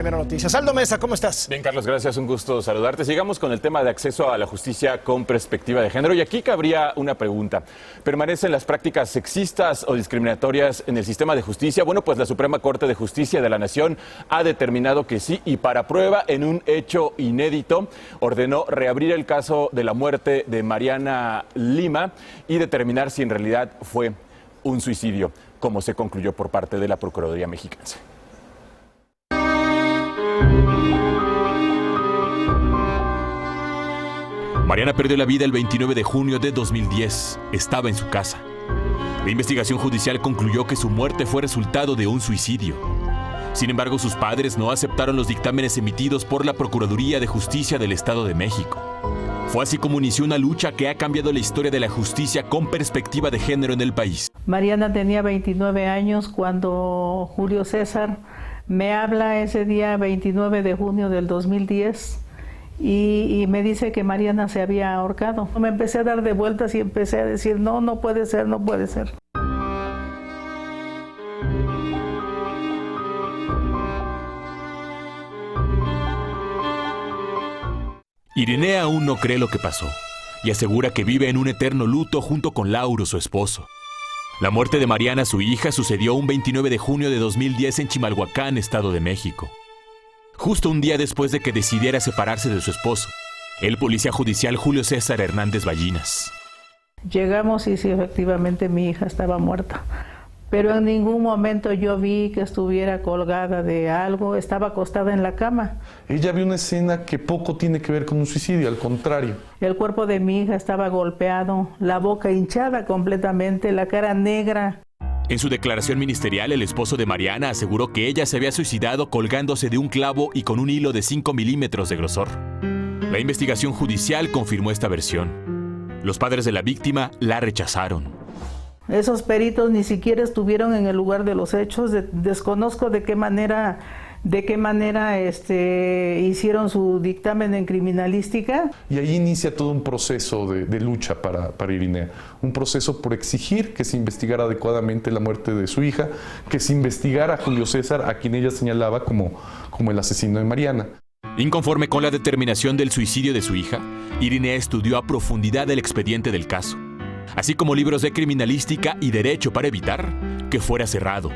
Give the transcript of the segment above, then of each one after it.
Primera Noticias. Aldo Mesa, ¿cómo estás? Bien, Carlos, gracias. Un gusto saludarte. Sigamos con el tema de acceso a la justicia con perspectiva de género. Y aquí cabría una pregunta. ¿Permanecen las prácticas sexistas o discriminatorias en el sistema de justicia? Bueno, pues la Suprema Corte de Justicia de la Nación ha determinado que sí, y para prueba, en un hecho inédito, ordenó reabrir el caso de la muerte de Mariana Lima y determinar si en realidad fue un suicidio, como se concluyó por parte de la Procuraduría Mexicana. Mariana perdió la vida el 29 de junio de 2010. Estaba en su casa. La investigación judicial concluyó que su muerte fue resultado de un suicidio. Sin embargo, sus padres no aceptaron los dictámenes emitidos por la Procuraduría de Justicia del Estado de México. Fue así como inició una lucha que ha cambiado la historia de la justicia con perspectiva de género en el país. Mariana tenía 29 años cuando Julio César me habla ese día 29 de junio del 2010 y me dice que Mariana se había ahorcado. Me empecé a dar de vueltas y empecé a decir, no, no puede ser, no puede ser. Irinea aún no cree lo que pasó y asegura que vive en un eterno luto junto con Lauro, su esposo. La muerte de Mariana, su hija, sucedió un 29 de junio de 2010 en Chimalhuacán, Estado de México. Justo un día después de que decidiera separarse de su esposo, el policía judicial Julio César Hernández Ballinas. Llegamos y sí, efectivamente mi hija estaba muerta, pero en ningún momento yo vi que estuviera colgada de algo, estaba acostada en la cama. Ella vio una escena que poco tiene que ver con un suicidio, al contrario. El cuerpo de mi hija estaba golpeado, la boca hinchada completamente, la cara negra. En su declaración ministerial, el esposo de Mariana aseguró que ella se había suicidado colgándose de un clavo y con un hilo de 5 milímetros de grosor. La investigación judicial confirmó esta versión. Los padres de la víctima la rechazaron. Esos peritos ni siquiera estuvieron en el lugar de los hechos. Desconozco de qué manera hicieron su dictamen en criminalística. Y ahí inicia todo un proceso de lucha para Irinea. Un proceso por exigir que se investigara adecuadamente la muerte de su hija, que se investigara a Julio César, a quien ella señalaba como el asesino de Mariana. Inconforme con la determinación del suicidio de su hija, Irinea estudió a profundidad el expediente del caso, así como libros de criminalística y derecho para evitar que fuera cerrado.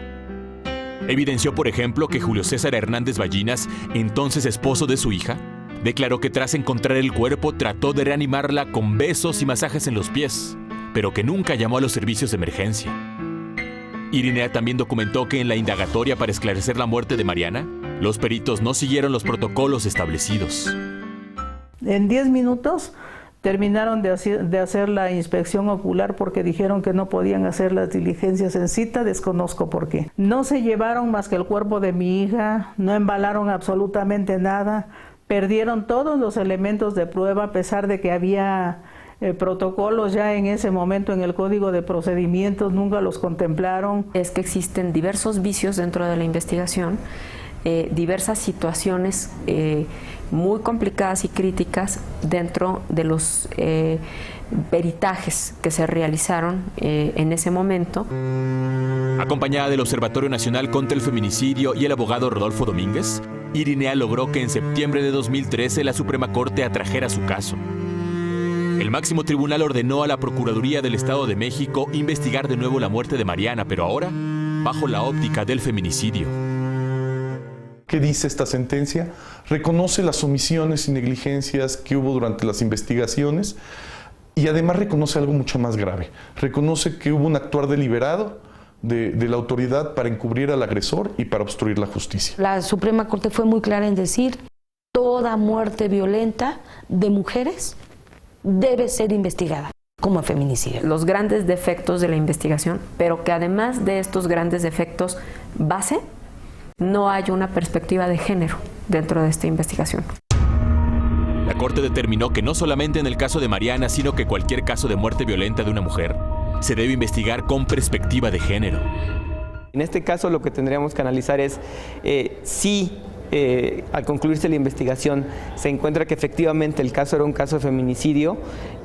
Evidenció, por ejemplo, que Julio César Hernández Ballinas, entonces esposo de su hija, declaró que tras encontrar el cuerpo trató de reanimarla con besos y masajes en los pies, pero que nunca llamó a los servicios de emergencia. Irinea también documentó que en la indagatoria para esclarecer la muerte de Mariana, los peritos no siguieron los protocolos establecidos. En 10 minutos terminaron de hacer la inspección ocular porque dijeron que no podían hacer las diligencias en cita, desconozco por qué. No se llevaron más que el cuerpo de mi hija, no embalaron absolutamente nada, perdieron todos los elementos de prueba a pesar de que había protocolos ya en ese momento en el Código de Procedimientos, nunca los contemplaron. Es que existen diversos vicios dentro de la investigación, diversas situaciones muy complicadas y críticas dentro de los peritajes que se realizaron en ese momento. Acompañada del Observatorio Nacional contra el Feminicidio y el abogado Rodolfo Domínguez, Irinea logró que en septiembre de 2013 la Suprema Corte atrajera su caso. El máximo tribunal ordenó a la Procuraduría del Estado de México investigar de nuevo la muerte de Mariana, pero ahora bajo la óptica del feminicidio. ¿Qué dice esta sentencia? Reconoce las omisiones y negligencias que hubo durante las investigaciones y además reconoce algo mucho más grave. Reconoce que hubo un actuar deliberado de la autoridad para encubrir al agresor y para obstruir la justicia. La Suprema Corte fue muy clara en decir toda muerte violenta de mujeres debe ser investigada como feminicidio. Los grandes defectos de la investigación, pero que además de estos grandes defectos base, no hay una perspectiva de género dentro de esta investigación. La Corte determinó que no solamente en el caso de Mariana, sino que cualquier caso de muerte violenta de una mujer se debe investigar con perspectiva de género. En este caso lo que tendríamos que analizar es si al concluirse la investigación, se encuentra que efectivamente el caso era un caso de feminicidio,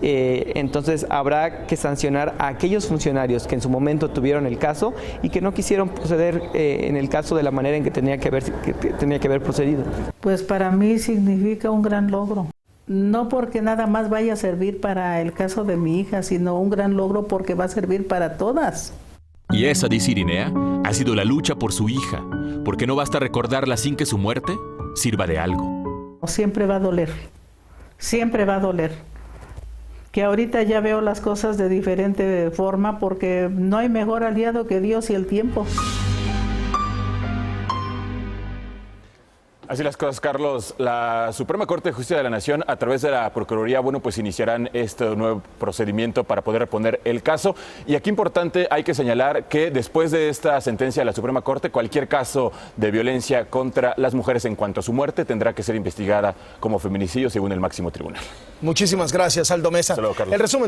entonces habrá que sancionar a aquellos funcionarios que en su momento tuvieron el caso y que no quisieron proceder en el caso de la manera en que tenía que haber procedido. Pues para mí significa un gran logro. No porque nada más vaya a servir para el caso de mi hija, sino un gran logro porque va a servir para todas. Y esa, dice Irinea, ha sido la lucha por su hija, porque no basta recordarla sin que su muerte sirva de algo. Siempre va a doler, siempre va a doler. Que ahorita ya veo las cosas de diferente forma porque no hay mejor aliado que Dios y el tiempo. Así las cosas, Carlos. La Suprema Corte de Justicia de la Nación, a través de la Procuraduría, pues iniciarán este nuevo procedimiento para poder reponer el caso. Y aquí importante, hay que señalar que después de esta sentencia de la Suprema Corte, cualquier caso de violencia contra las mujeres en cuanto a su muerte tendrá que ser investigada como feminicidio según el máximo tribunal. Muchísimas gracias, Aldo Mesa. Hasta luego, Carlos. El resumen